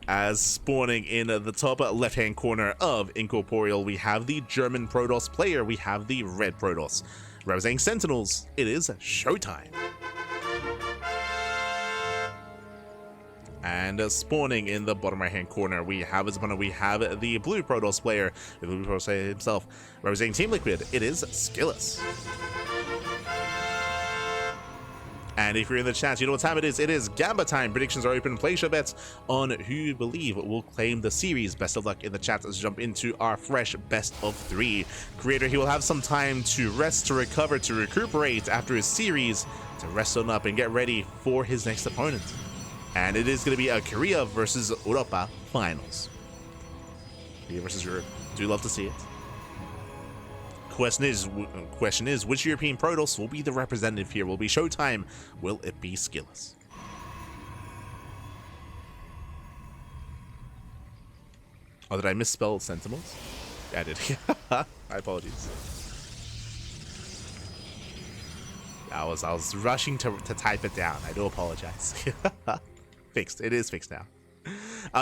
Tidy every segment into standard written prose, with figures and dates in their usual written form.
As spawning in the top left-hand corner of Incorporeal, we have the German Protoss player, we have the Red Protoss. Representing Sentinels, it is ShoWTimE. And spawning in the bottom right-hand corner, we have as opponent, we have the Blue Protoss player, the Blue Protoss player himself. Representing Team Liquid, it is SKillous. And if you're in the chat, you know what time it is. It is Gamba time. Predictions are open. Place your bets on who you believe will claim the series. Best of luck in the chat. Let's jump into our fresh best of 3. Creator, he will have some time to rest, to recover, to recuperate after his series, to rest on up and get ready for his next opponent. And it is going to be a Korea versus Europa finals. Korea versus Europe. Do love to see it. Question is, which European Protoss will be the representative here? Will it be ShoWTimE? Will it be SKillous? Oh, did I misspell Sentinels? Yeah, I did. My apologies. I was rushing to type it down. I do apologize. Fixed. It is fixed now.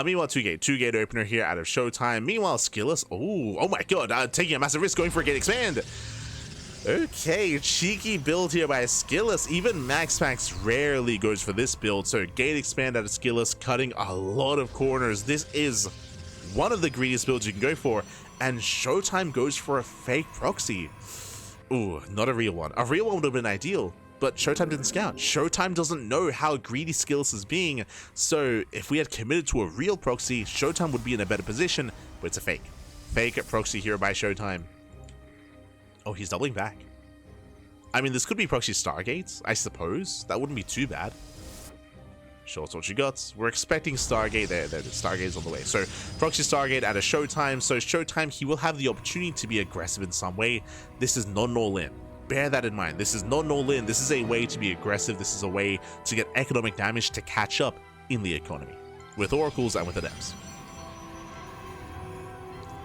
Meanwhile, 2-gate opener here out of ShoWTimE. Meanwhile, SKillous. Oh my god, taking a massive risk going for a gate expand. Okay, cheeky build here by SKillous. Even Max rarely goes for this build, so gate expand out of SKillous, cutting a lot of corners. This is one of the greediest builds you can go for, and ShoWTimE goes for a fake proxy. Ooh, not a real one. A real one would have been ideal, but ShoWTimE didn't scout. ShoWTimE doesn't know how greedy SKillous is being, so if we had committed to a real proxy, ShoWTimE would be in a better position, but it's a fake. Fake proxy here by ShoWTimE. Oh, he's doubling back. I mean, this could be proxy Stargates, I suppose. That wouldn't be too bad. Show us what you got. We're expecting Stargate. There, the Stargate's on the way. So, proxy Stargate out of ShoWTimE. So, ShoWTimE, he will have the opportunity to be aggressive in some way. This is not an all-in. Bear that in mind. This is not an all-in. This is a way to be aggressive. This is a way to get economic damage to catch up in the economy with Oracles and with Adepts.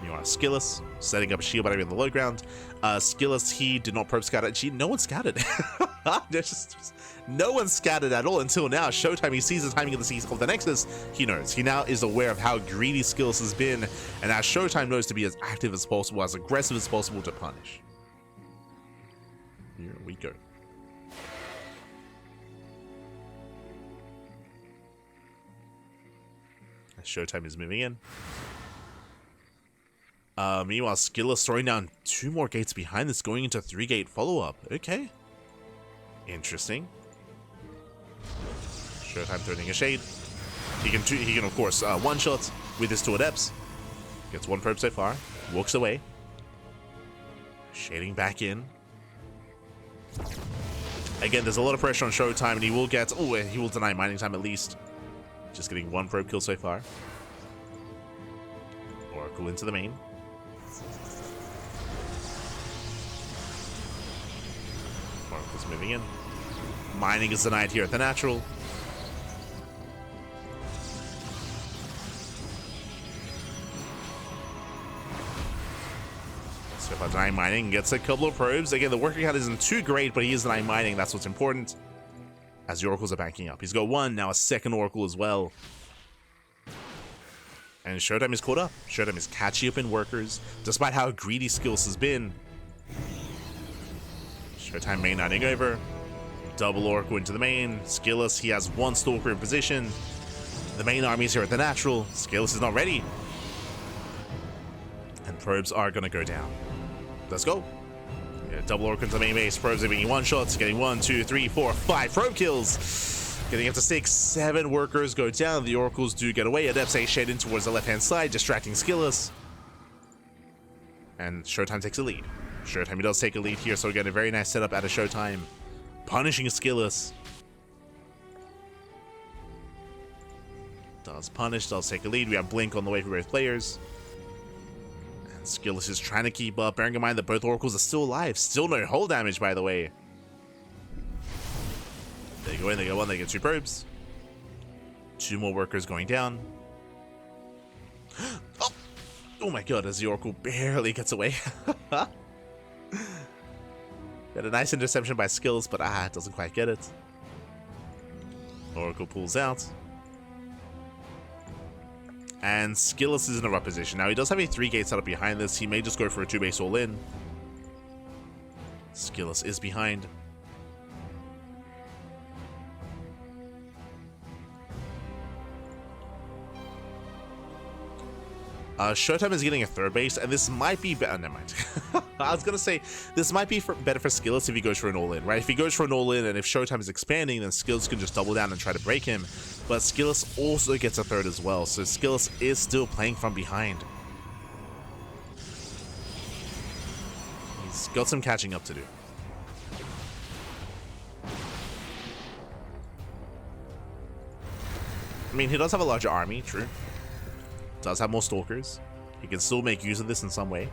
You want SKillous, setting up a shield battery on the low ground. SKillous, he did not probe scout. Actually, no one scouted. There's just no one scouted at all until now. ShoWTimE, he sees the timing of the Nexus. He knows. He now is aware of how greedy SKillous has been, and now ShoWTimE knows to be as active as possible, as aggressive as possible to punish. Here we go. As ShoWTimE is moving in. Meanwhile, SKillous throwing down 2 more gates behind this, going into 3-gate follow-up. Okay. Interesting. ShoWTimE throwing a shade. He can of course one-shot with his 2 Adepts. Gets 1 probe so far. Walks away. Shading back in. Again, there's a lot of pressure on ShoWTimE, and he will get... Oh, he will deny mining time at least. Just getting 1 probe kill so far. Oracle into the main. Oracle's moving in. Mining is denied here at the natural. So if I denying mining, gets a couple of probes. Again, the working count isn't too great, but he is denying mining. That's what's important. As the Oracles are banking up. He's got 1, now a 2nd Oracle as well. And ShoWTimE is caught up. ShoWTimE is catching up in workers, despite how greedy SKillous has been. ShoWTimE main knighting over. Double Oracle into the main. SKillous, he has 1 Stalker in position. The main army is here at the natural. SKillous is not ready. And probes are going to go down. Let's go. Yeah, double Oracle into the main base. Probes are being 1-shots. Getting 1, 2, 3, 4, 5 probe kills. Getting up to 6, 7 workers go down. The Oracles do get away. Adepts a shade in towards the left-hand side, distracting SKillous. And ShoWTimE takes a lead. ShoWTimE does take a lead here, so we get a very nice setup out of ShoWTimE. Punishing SKillous. Does punish, does take a lead. We have Blink on the way for both players. And SKillous is trying to keep up, bearing in mind that both Oracles are still alive. Still no hull damage, by the way. They go in, they go 1, they get 2 probes. 2 more workers going down. Oh my god, as the Oracle barely gets away. Got a nice interception by SKillous, but it doesn't quite get it. Oracle pulls out. And SKillous is in a rough position. Now, he does have a 3-gate setup behind this. He may just go for a 2-base all-in. SKillous is behind. ShoWTimE is getting a 3rd base, and this might be better. Never mind. I was going to say, this might be better for SKillous if he goes for an all-in, right? If he goes for an all-in, and if ShoWTimE is expanding, then SKillous can just double down and try to break him. But SKillous also gets a 3rd as well, so SKillous is still playing from behind. He's got some catching up to do. I mean, he does have a larger army, true. Does have more stalkers. He can still make use of this in some way.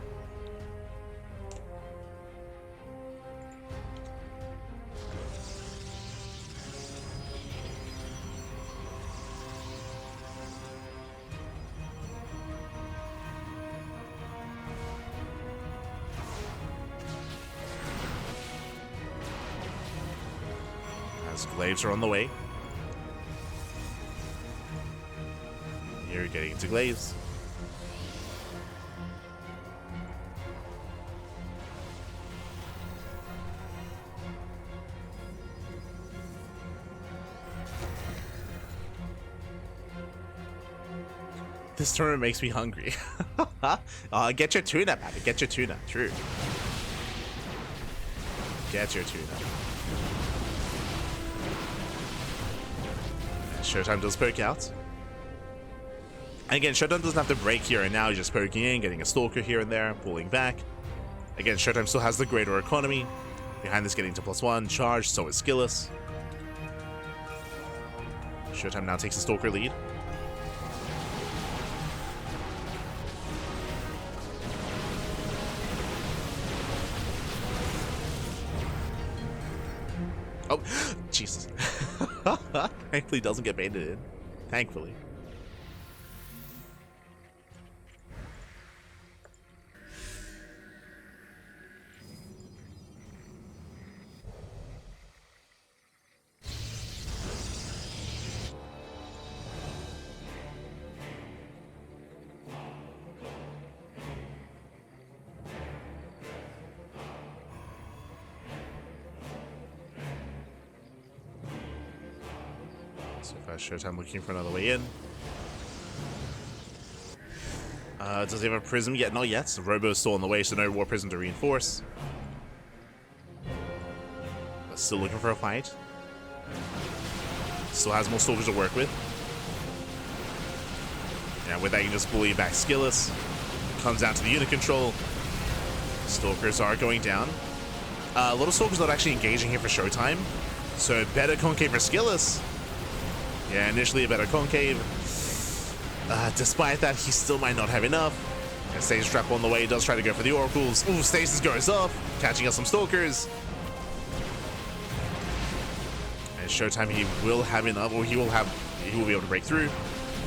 As glaives are on the way. You're getting into glaives. This tournament makes me hungry. Get your tuna, man. Get your tuna. True. Get your tuna. And ShoWTimE does poke out. And again, ShoWTimE doesn't have to break here and now. He's just poking in, getting a stalker here and there, pulling back. Again, ShoWTimE still has the greater economy. Behind this, getting to +1 charge, so is SKillous. ShoWTimE now takes a stalker lead. Oh, Jesus. Thankfully, doesn't get baited in. Thankfully. So fast ShoWTimE looking for another way in. Does he have a prism yet? Not yet. So Robo's still on the way, so no war prism to reinforce. But still looking for a fight. Still has more soldiers to work with. Yeah, with that you can just bully back SKillous. Comes down to the unit control. Stalkers are going down. A lot of Stalkers not actually engaging here for ShoWTimE. So better concave for SKillous. Yeah, initially a better concave. Despite that, he still might not have enough. And Stasis Trap on the way, does try to go for the Oracles. Ooh, Stasis goes off, catching up some Stalkers. And ShoWTimE, he will have enough, or he will be able to break through.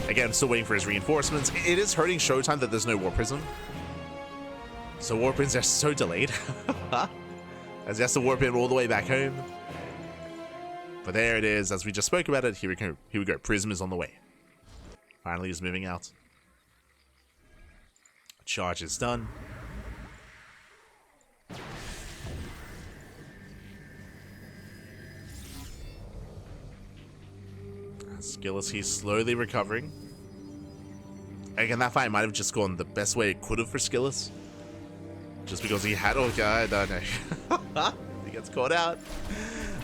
Again, still waiting for his reinforcements. It is hurting ShoWTimE that there's no War Prism. So War Prisms are so delayed. As he has to warp in all the way back home. But there it is, as we just spoke about it. Here we go. Here we go. Prism is on the way. Finally, is moving out. Charge is done. SKillous, he's slowly recovering. Again, that fight might have just gone the best way it could have for SKillous. Just because he had... Oh, God, I don't know. He gets caught out.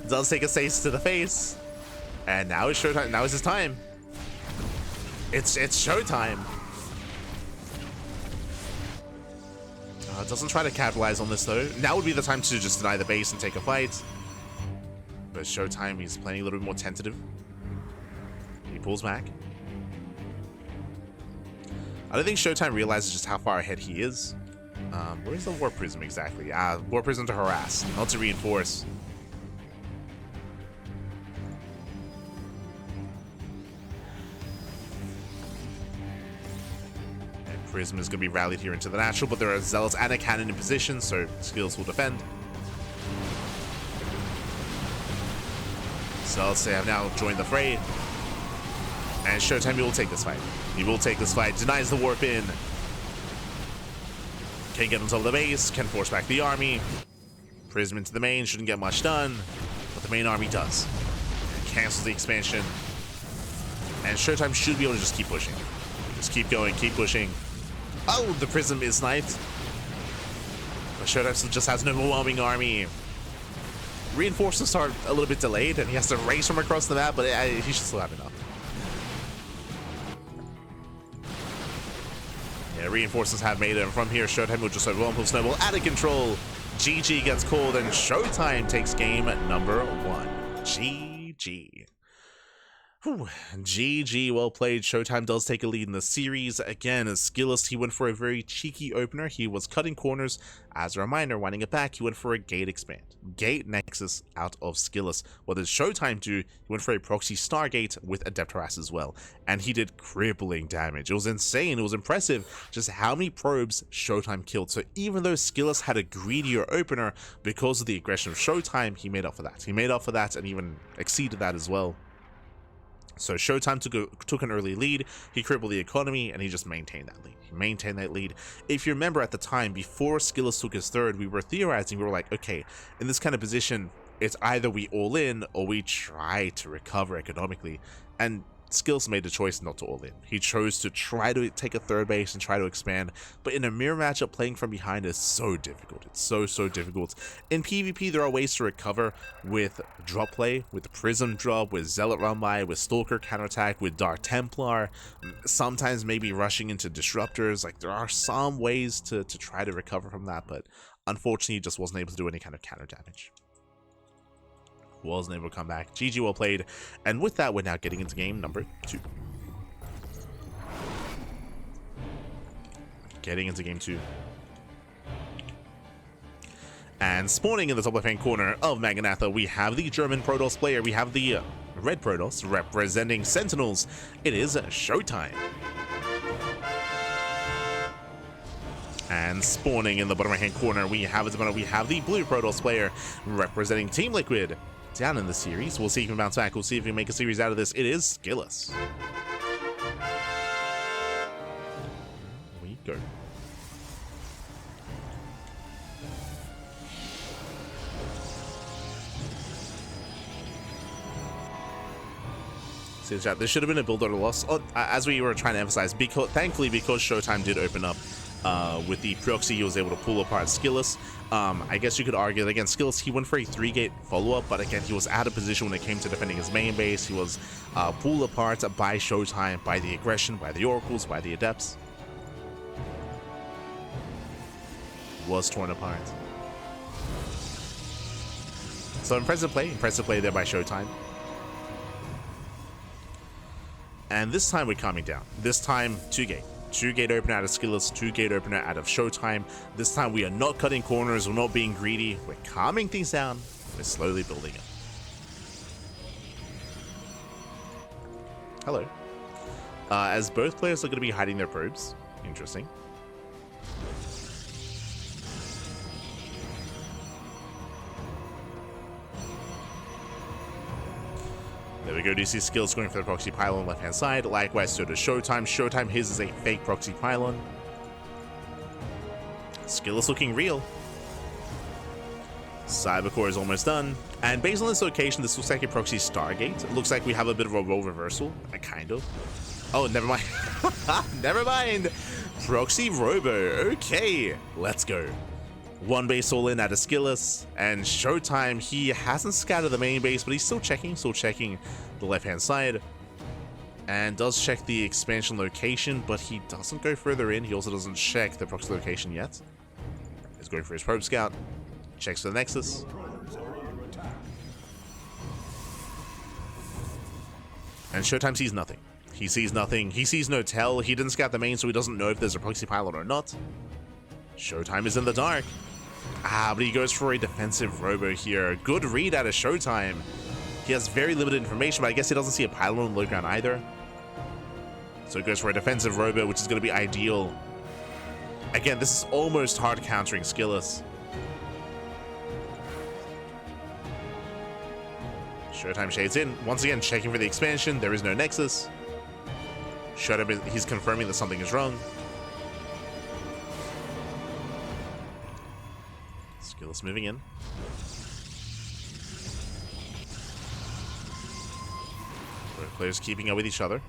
Does take a Stasis to the face. And now is ShoWTimE. Now is his time. It's ShoWTimE. Doesn't try to capitalize on this, though. Now would be the time to just deny the base and take a fight. But ShoWTimE, he's playing a little bit more tentative. He pulls back. I don't think ShoWTimE realizes just how far ahead he is. Where is the War Prism exactly? War Prism to harass, not to reinforce. And Prism is going to be rallied here into the natural, but there are Zealots and a cannon in position, so SKillous will defend. Zealots, they have now joined the fray. And ShoWTimE, he will take this fight. He will take this fight. Denies the warp in. Can get on top of the base. Can force back the army. Prism into the main. Shouldn't get much done. But the main army does. Cancels the expansion. And ShoWTimE should be able to just keep pushing. Just keep going. Keep pushing. Oh, the Prism is sniped. But ShoWTimE still just has an overwhelming army. Reinforcements are a little bit delayed, and he has to race from across the map, but he should still have enough. Yeah, reinforcements have made it, and from here, ShoWTimE will just overwhelm, snowball out of control. GG gets called, and ShoWTimE takes game number 1. GG. Whew. GG, well played. ShoWTimE does take a lead in the series. Again, as SKillous, he went for a very cheeky opener. He was cutting corners. As a reminder, winding it back, he went for a gate expand. Gate Nexus out of SKillous. What did ShoWTimE do? He went for a proxy Stargate with Adept Harass as well. And he did crippling damage. It was insane. It was impressive just how many probes ShoWTimE killed. So even though SKillous had a greedier opener, because of the aggression of ShoWTimE, he made up for that. He made up for that and even exceeded that as well. So ShoWTimE took an early lead, he crippled the economy, and he just maintained that lead. He maintained that lead. If you remember at the time, before SKillous took his third, we were theorizing, we were like, okay, in this kind of position, it's either we all in or we try to recover economically. And SKillous made the choice not to all in. He chose to try to take a third base and try to expand, but in a mirror matchup, playing from behind is so difficult. It's so difficult. In PvP, there are ways to recover with drop play, with Prism drop, with Zealot run by, with Stalker counterattack, with Dark Templar, sometimes maybe rushing into Disruptors. Like, there are some ways to try to recover from that, but unfortunately, he just wasn't able to do any kind of counter damage. Wasn't able to come back. GG, well played. And with that, we're now getting into game number 2. Getting into game 2. And spawning in the top left-hand corner of Maganatha, we have the German Protoss player. We have the red Protoss representing Sentinels. It is ShoWTimE. And spawning in the bottom right-hand corner, we have the blue Protoss player representing Team Liquid. Down in the series, we'll see if he can bounce back. We'll see if he can make a series out of this. It is SKillous. Here we go. See the chat. This should have been a build or a loss. As we were trying to emphasize, thankfully, because ShoWTimE did open up with the proxy, he was able to pull apart SKillous. I guess you could argue that against SKillous, he went for a 3-gate follow-up, but again, he was out of position when it came to defending his main base. He was pulled apart by ShoWTimE, by the aggression, by the oracles, by the adepts. Was torn apart. So impressive play there by ShoWTimE. And this time we're calming down. This time 2-gate. 2-gate opener out of SKillous, 2-gate opener out of ShoWTimE. This time we are not cutting corners, we're not being greedy, we're calming things down, we're slowly building it. Hello. As both players are going to be hiding their probes. Interesting. There we go. Do you see SKillous going for the proxy pylon on the left-hand side? Likewise, so does ShoWTimE. ShoWTimE, his is a fake proxy pylon. SKillous looking real. Cybercore is almost done. And based on this location, this looks like a proxy Stargate. It looks like we have a bit of a role reversal. Kind of. Oh, never mind. Never mind. Proxy Robo. Okay, let's go. One base all in out of SKillous, and ShoWTimE, he hasn't scattered the main base, but he's still checking the left-hand side, and does check the expansion location, but he doesn't go further in. He also doesn't check the proxy location yet. He's going for his probe scout, checks for the Nexus. And ShoWTimE sees nothing. He sees nothing. He sees no tell. He didn't scout the main, so he doesn't know if there's a proxy pylon or not. ShoWTimE is in the dark. But he goes for a defensive robo here. Good read out of ShoWTimE. He has very limited information, but I guess he doesn't see a pylon on the low ground either. So he goes for a defensive robo, which is going to be ideal. Again, this is almost hard countering SKillous. ShoWTimE shades in. Once again, checking for the expansion. There is no Nexus. ShoWTimE, he's confirming that something is wrong. SKillous moving in. Both players keeping up with each other.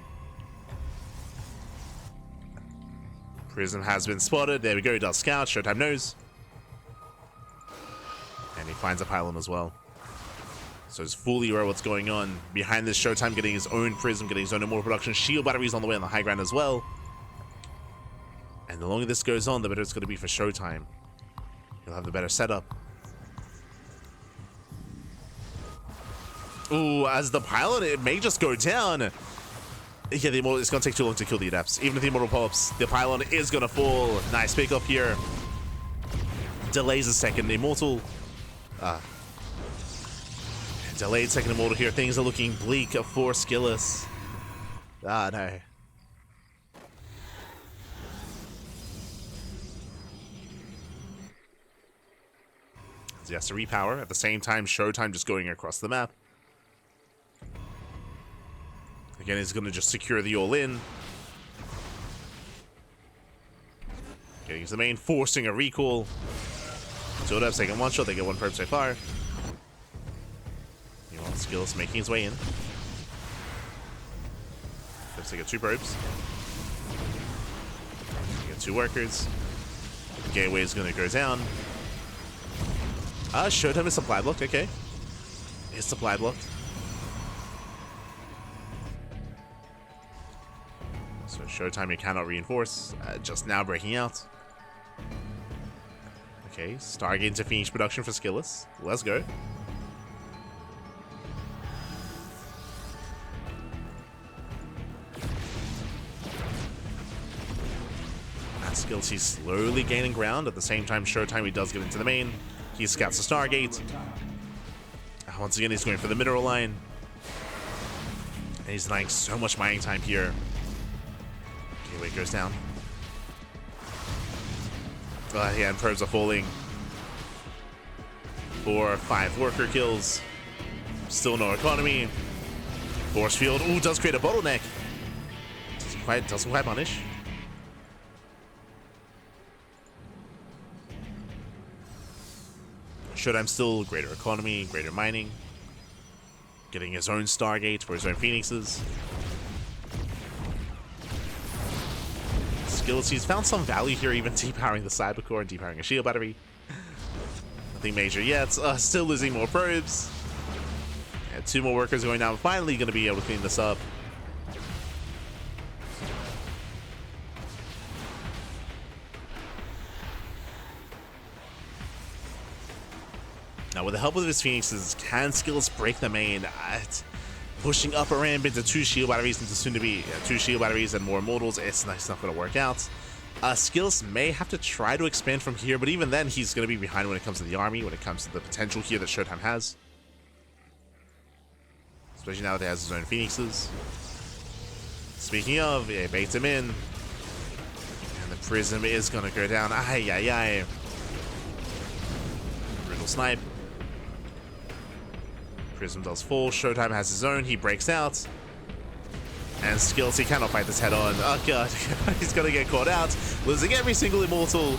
Prism has been spotted. There we go. He does scout. ShoWTimE knows. And he finds a pylon as well. So he's fully aware of what's going on. Behind this, ShoWTimE getting his own Prism, getting his own immortal production. Shield batteries on the way on the high ground as well. And the longer this goes on, the better it's going to be for ShoWTimE. He'll have the better setup. Ooh, as the pylon, it may just go down. Yeah, the immortal, it's going to take too long to kill the adepts. Even if the immortal pops, the pylon is going to fall. Nice pick up here. Delays a second. The immortal. Delayed second immortal here. Things are looking bleak for SKillous. Ah, no. So he has to repower. At the same time, ShoWTimE just going across the map. Again, he's going to just secure the all-in. Getting to the main, forcing a recall. So it has taken one shot. They get one probe so far. Meanwhile, SKillous making his way in. They get two probes. They get two workers. Gateway is going to go down. ShoWTimE is supply blocked. Okay. It's supply blocked. So ShoWTimE, you cannot reinforce. Just now breaking out. Okay, Stargate to finish production for SKillous. Let's go. And SKillous, he's slowly gaining ground. At the same time, ShoWTimE, he does get into the main. He scouts the Stargate. Once again, he's going for the mineral line. And he's denying so much mining time here. Gateway goes down. Yeah, and probes are falling. 4 or 5 worker kills. Still no economy. Force field. Ooh, does create a bottleneck. Doesn't quite punish. ShoWTimE still greater economy, greater mining. Getting his own Stargate for his own Phoenixes. SKillous, he's found some value here, even depowering the Cybercore and depowering a shield battery. Nothing major yet. Still losing more probes. And 2 more workers going down. Finally going to be able to clean this up. Now, with the help of his Phoenixes, can SKillous break the main? Pushing up a ramp into 2 shield batteries, into soon to be 2 shield batteries and more immortals. It's not going to work out. SKillous may have to try to expand from here, but even then, he's going to be behind when it comes to the army, when it comes to the potential here that ShoWTimE has. Especially now that he has his own Phoenixes. Speaking of, yeah, baits him in. And the Prism is going to go down. Ay. Brutal snipe. Prism does fall. ShoWTimE has his own. He breaks out. And SKillous, he cannot fight this head on. Oh god, he's gonna get caught out. Losing every single immortal.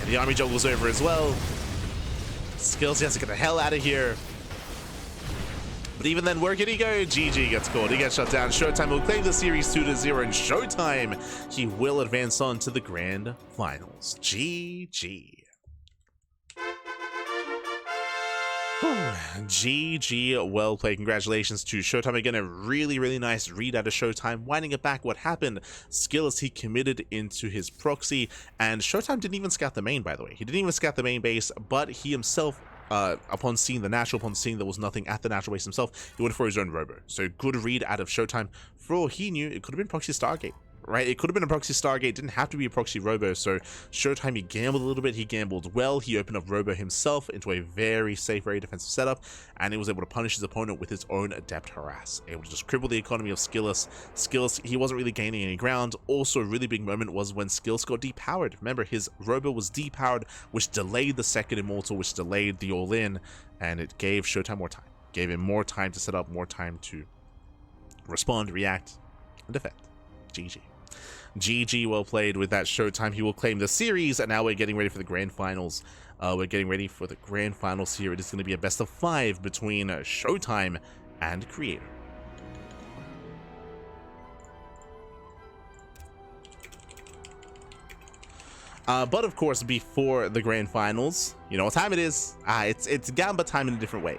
And the army juggle's over as well. SKillous, he has to get the hell out of here. But even then, where can he go? GG gets caught. He gets shut down. ShoWTimE will claim the series 2-0. And ShoWTimE, he will advance on to the grand finals. GG. GG, well played. Congratulations to ShoWTimE. Again, a really nice read out of ShoWTimE, winding it back. What happened? SKillous, he committed into his proxy, and ShoWTimE didn't even scout the main, by the way. He didn't even scout the main base, but he himself, upon seeing the natural, upon seeing there was nothing at the natural base himself, he went for his own robo. So good read out of ShoWTimE. For all he knew, it could have been proxy Stargate. Right, it could have been a proxy Stargate, didn't have to be a proxy Robo, so ShoWTimE, he gambled a little bit, he gambled well, he opened up Robo himself into a very safe, very defensive setup, and he was able to punish his opponent with his own Adept Harass, able to just cripple the economy of SKillous. SKillous, he wasn't really gaining any ground. Also, a really big moment was when SKillous got depowered. Remember, his Robo was depowered, which delayed the second Immortal, which delayed the all-in, and it gave ShoWTimE more time. Gave him more time to set up, more time to respond, react. defend. GG. GG, well played with that ShoWTimE. He will claim the series, and now we're getting ready for the grand finals. We're getting ready for the grand finals here. It is going to be a best of 5 between ShoWTimE and Creator. But of course, before the grand finals, you know what time it is? It's Gamba time in a different way.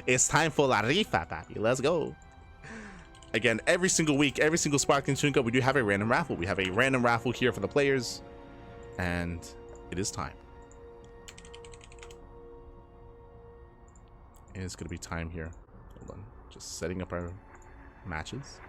It's time for La Rifa, papi. Let's go. Again, every single week, every single Sparkling Tuna Cup, we do have a random raffle. We have a random raffle here for the players, and it is time. And it's gonna be time here. Hold on, just setting up our matches.